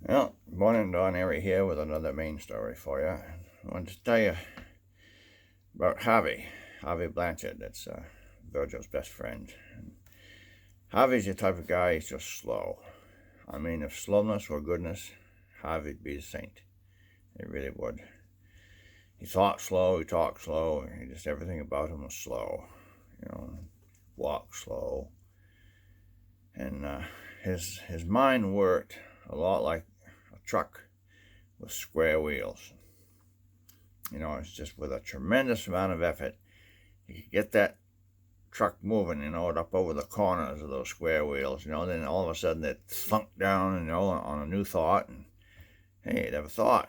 Well, Born and Don Airy here with another main story for you. I wanted to tell you about Harvey Blanchard. That's Virgil's best friend. Harvey's the type of guy, he's just slow. I mean, if slowness were goodness, Harvey'd be a saint. He really would. He thought slow, he talked slow, just everything about him was slow. Walked slow. And his mind worked a lot like a truck with square wheels. It's just with a tremendous amount of effort, you could get that truck moving, up over the corners of those square wheels, then all of a sudden it thunk down, on a new thought, and hey, you never thought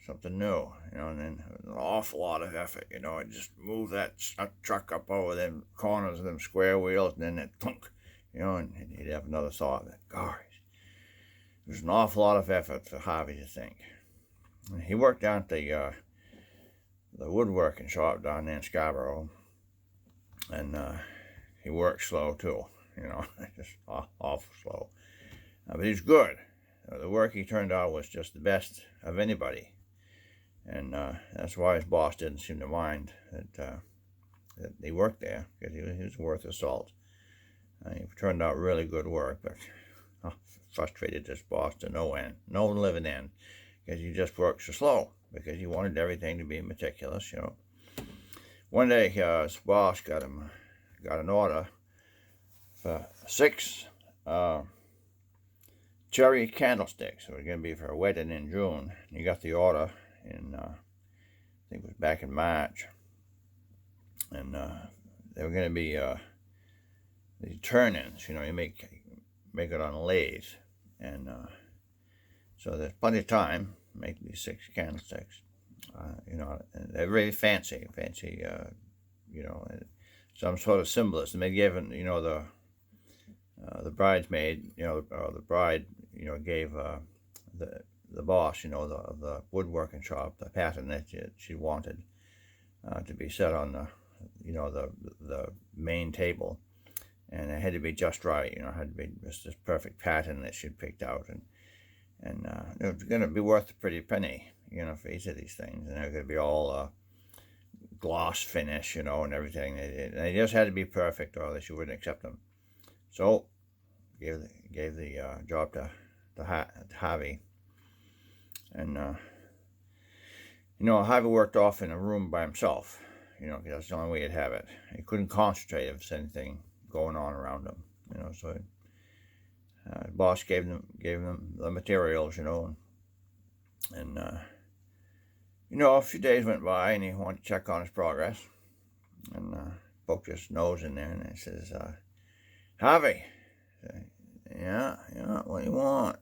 something new, and then an awful lot of effort, it just move that truck up over them corners of them square wheels, and then it thunk, and he'd have another thought that, gosh, there's an awful lot of effort for Harvey to think. He worked down at the woodworking shop down there in Scarborough, and he worked slow too, just awful slow. But he's good. The work he turned out was just the best of anybody, and that's why his boss didn't seem to mind that he worked there, because he was worth his salt. He turned out really good work, but frustrated this boss to no end, no living end, because he just worked so slow, because he wanted everything to be meticulous, One day, his boss got an order for 6 cherry candlesticks. It was going to be for a wedding in June. He got the order in, I think it was back in March, and they were going to be these turn-ins. You make it on a lathe, and so there's plenty of time to make these 6 candlesticks. And they're really fancy, some sort of symbolism. They gave, the bridesmaid, the bride, gave the boss, the woodworking shop, the pattern that she wanted to be set on the main table, and it had to be just right. It had to be just this perfect pattern that she'd picked out, and it was going to be worth a pretty penny, for each of these things, and they're going to be all gloss finish, and everything. They just had to be perfect, or she wouldn't accept them. So, gave the job to Harvey, and Harvey worked off in a room by himself, because that's the only way he'd have it. He couldn't concentrate if there's anything going on around him, so. The boss gave them the materials, and a few days went by, and he wanted to check on his progress, and poked his nose in there, and he says, Harvey, yeah, what do you want?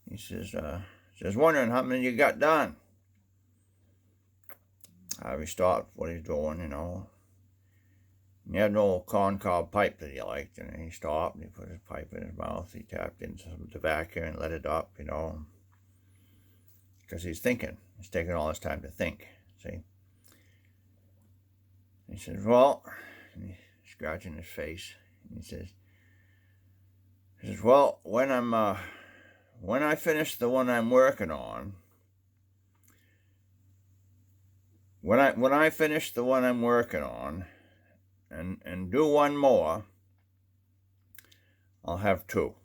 He says, just wondering how many you got done. Harvey stopped what he's doing, He had an old corncob pipe that he liked, and he stopped and he put his pipe in his mouth. He tapped in some tobacco and let it up, because he's thinking. He's taking all his time to think, see? He says, well, and he's scratching his face, and he says, well, when I finish the one I'm working on, when I finish the one I'm working on, and do one more, I'll have 2.